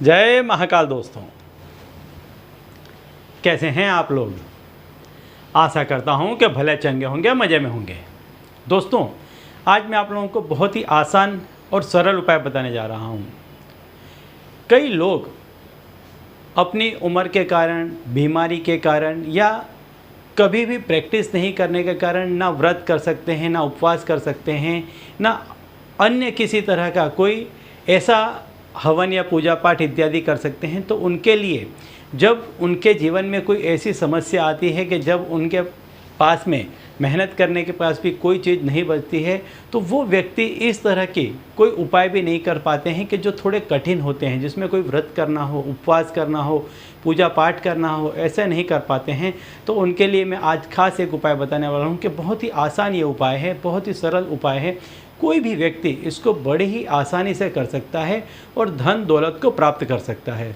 जय महाकाल दोस्तों, कैसे हैं आप लोग। आशा करता हूं कि भले चंगे होंगे, मज़े में होंगे। दोस्तों, आज मैं आप लोगों को बहुत ही आसान और सरल उपाय बताने जा रहा हूं। कई लोग अपनी उम्र के कारण, बीमारी के कारण या कभी भी प्रैक्टिस नहीं करने के कारण ना व्रत कर सकते हैं, ना उपवास कर सकते हैं, ना अन्य किसी तरह का कोई ऐसा हवन या पूजा पाठ इत्यादि कर सकते हैं। तो उनके लिए जब उनके जीवन में कोई ऐसी समस्या आती है कि जब उनके पास में मेहनत करने के पास भी कोई चीज़ नहीं बचती है, तो वो व्यक्ति इस तरह की कोई उपाय भी नहीं कर पाते हैं कि जो थोड़े कठिन होते हैं, जिसमें कोई व्रत करना हो, उपवास करना हो, पूजा पाठ करना हो, ऐसा नहीं कर पाते हैं। तो उनके लिए मैं आज खास एक उपाय बताने वाला हूँ कि बहुत ही आसान ये उपाय है, बहुत ही सरल उपाय है। कोई भी व्यक्ति इसको बड़े ही आसानी से कर सकता है और धन दौलत को प्राप्त कर सकता है।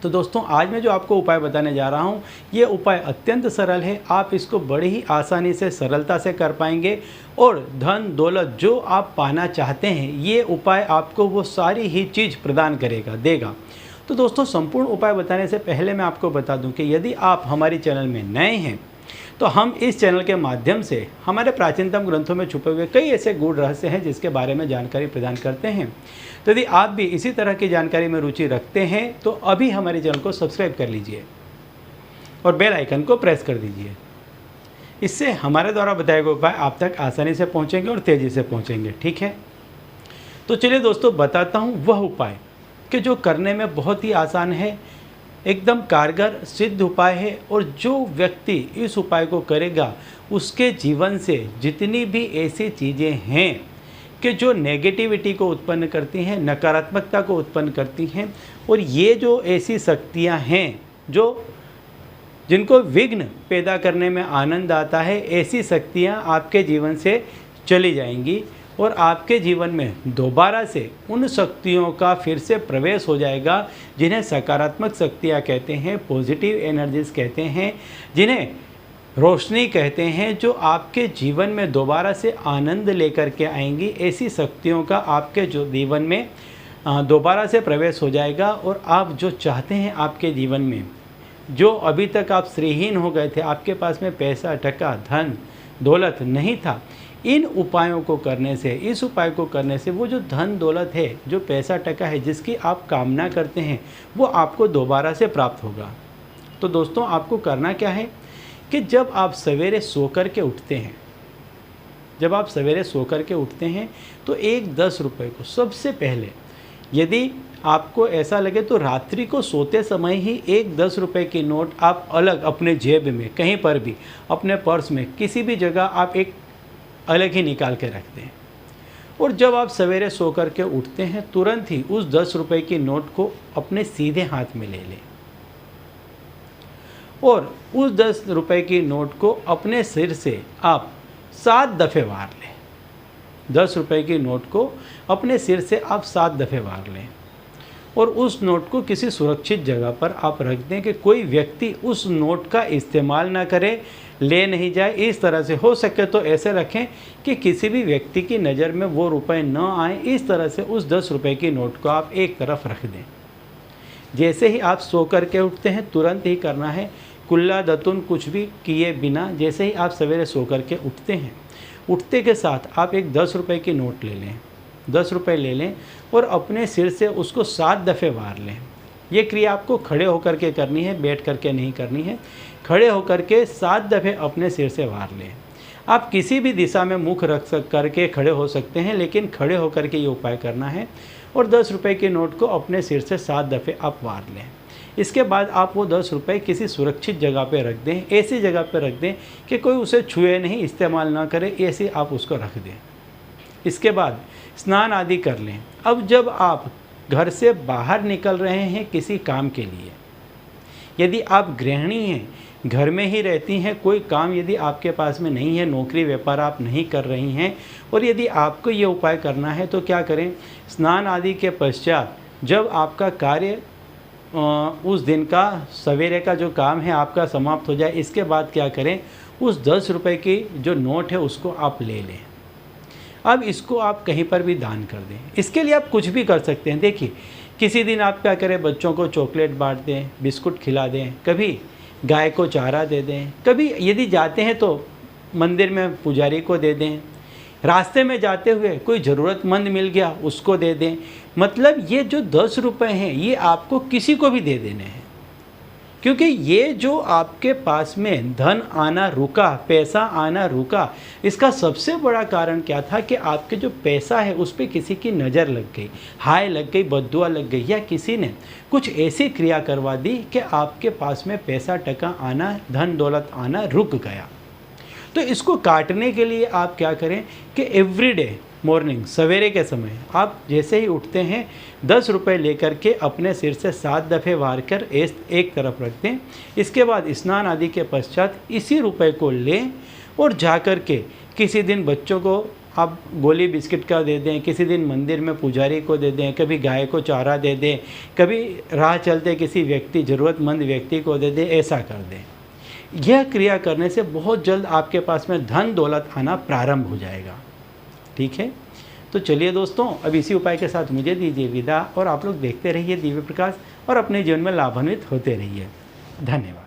तो दोस्तों, आज मैं जो आपको उपाय बताने जा रहा हूँ, ये उपाय अत्यंत सरल है। आप इसको बड़ी ही आसानी से, सरलता से कर पाएंगे और धन दौलत जो आप पाना चाहते हैं, ये उपाय आपको वो सारी ही चीज़ प्रदान करेगा, देगा। तो दोस्तों, संपूर्ण उपाय बताने से पहले मैं आपको बता दूं कि यदि आप हमारी चैनल में नए हैं तो हम इस चैनल के माध्यम से हमारे प्राचीनतम ग्रंथों में छुपे हुए कई ऐसे गूढ़ रहस्य हैं जिसके बारे में जानकारी प्रदान करते हैं। तो यदि आप भी इसी तरह की जानकारी में रुचि रखते हैं तो अभी हमारे चैनल को सब्सक्राइब कर लीजिए और बेल आइकन को प्रेस कर दीजिए। इससे हमारे द्वारा बताए गए उपाय आप तक आसानी से पहुँचेंगे और तेज़ी से पहुँचेंगे। ठीक है, तो चलिए दोस्तों, बताता हूँ वह उपाय कि जो करने में बहुत ही आसान है, एकदम कारगर सिद्ध उपाय है और जो व्यक्ति इस उपाय को करेगा उसके जीवन से जितनी भी ऐसी चीज़ें हैं कि जो नेगेटिविटी को उत्पन्न करती हैं, नकारात्मकता को उत्पन्न करती हैं, और ये जो ऐसी शक्तियां हैं जो जिनको विघ्न पैदा करने में आनंद आता है, ऐसी शक्तियां आपके जीवन से चली जाएंगी और आपके जीवन में दोबारा से उन शक्तियों का फिर से प्रवेश हो जाएगा जिन्हें सकारात्मक शक्तियाँ कहते हैं, पॉजिटिव एनर्जीज कहते हैं, जिन्हें रोशनी कहते हैं, जो आपके जीवन में दोबारा से आनंद लेकर के आएंगी। ऐसी शक्तियों का आपके जो जीवन में दोबारा से प्रवेश हो जाएगा और आप जो चाहते हैं आपके जीवन में, जो अभी तक आप श्रीहीन हो गए थे, आपके पास में पैसा, टका, धन दौलत नहीं था, इन उपायों को करने से, इस उपाय को करने से वो जो धन दौलत है, जो पैसा टका है, जिसकी आप कामना करते हैं, वो आपको दोबारा से प्राप्त होगा। तो दोस्तों, आपको करना क्या है कि जब आप सवेरे सो कर के उठते हैं, तो एक 10 रुपये को सबसे पहले, यदि आपको ऐसा लगे तो रात्रि को सोते समय ही एक 10 रुपये की नोट आप अलग अपने जेब में, कहीं पर भी, अपने पर्स में, किसी भी जगह आप एक अलग ही निकाल के रखते हैं। और जब आप सवेरे सो कर के उठते हैं, तुरंत ही उस 10 रुपये की नोट को अपने सीधे हाथ में ले लें और उस 10 रुपये की नोट को अपने सिर से आप 7 दफ़े वार लें। 10 रुपये की नोट को अपने सिर से आप 7 दफ़े वार लें और उस नोट को किसी सुरक्षित जगह पर आप रख दें कि कोई व्यक्ति उस नोट का इस्तेमाल ना करे, ले नहीं जाए। इस तरह से हो सके तो ऐसे रखें कि किसी भी व्यक्ति की नज़र में वो रुपए न आए। इस तरह से उस 10 रुपये की नोट को आप एक तरफ रख दें। जैसे ही आप सो कर के उठते हैं, तुरंत ही करना है, कुल्ला दतुन कुछ भी किए बिना। जैसे ही आप सवेरे सो कर के उठते हैं, उठते के साथ आप एक 10 रुपये की नोट ले लें, 10 रुपये ले लें और अपने सिर से उसको 7 दफ़े वार लें। ये क्रिया आपको खड़े होकर के करनी है, बैठ कर के नहीं करनी है। खड़े होकर के 7 दफ़े अपने सिर से वार लें। आप किसी भी दिशा में मुख रख करके खड़े हो सकते हैं, लेकिन खड़े होकर के ये उपाय करना है और 10 रुपये की नोट को अपने सिर से 7 दफ़े आप वार लें। इसके बाद आप वो 10 रुपये किसी सुरक्षित जगह पे रख दें, ऐसी जगह पे रख दें कि कोई उसे छुए नहीं, इस्तेमाल ना करे, ऐसे आप उसको रख दें। इसके बाद स्नान आदि कर लें। अब जब आप घर से बाहर निकल रहे हैं किसी काम के लिए, यदि आप गृहिणी हैं, घर में ही रहती हैं, कोई काम यदि आपके पास में नहीं है, नौकरी व्यापार आप नहीं कर रही हैं, और यदि आपको ये उपाय करना है तो क्या करें, स्नान आदि के पश्चात जब आपका कार्य उस दिन का सवेरे का जो काम है आपका समाप्त हो जाए, इसके बाद क्या करें, उस 10 रुपये की जो नोट है उसको आप ले लें। अब इसको आप कहीं पर भी दान कर दें। इसके लिए आप कुछ भी कर सकते हैं। देखिए, किसी दिन आप क्या करें, बच्चों को चॉकलेट बांट दें, बिस्कुट खिला दें, कभी गाय को चारा दे दें, कभी यदि जाते हैं तो मंदिर में पुजारी को दे दें, रास्ते में जाते हुए कोई ज़रूरतमंद मिल गया उसको दे दें। मतलब ये जो 10 रुपये हैं ये आपको किसी को भी दे देने हैं, क्योंकि ये जो आपके पास में धन आना रुका, पैसा आना रुका, इसका सबसे बड़ा कारण क्या था कि आपके जो पैसा है उस पर किसी की नज़र लग गई, हाय लग गई, बद्दुआ लग गई, या किसी ने कुछ ऐसी क्रिया करवा दी कि आपके पास में पैसा टका आना, धन दौलत आना रुक गया। तो इसको काटने के लिए आप क्या करें कि एवरीडे मॉर्निंग, सवेरे के समय आप जैसे ही उठते हैं 10 रुपये लेकर के अपने सिर से 7 दफ़े वार कर एक तरफ रख दें। इसके बाद स्नान आदि के पश्चात इसी रुपए को लें और जा कर के किसी दिन बच्चों को आप गोली बिस्किट का दे दें, किसी दिन मंदिर में पुजारी को दे दें, कभी गाय को चारा दे दें, कभी राह चलते किसी व्यक्ति, ज़रूरतमंद व्यक्ति को दे दें, ऐसा कर दें। यह क्रिया करने से बहुत जल्द आपके पास में धन दौलत आना प्रारंभ हो जाएगा। ठीक है, तो चलिए दोस्तों, अब इसी उपाय के साथ मुझे दीजिए विदा और आप लोग देखते रहिए दिव्य प्रकाश और अपने जीवन में लाभान्वित होते रहिए। धन्यवाद।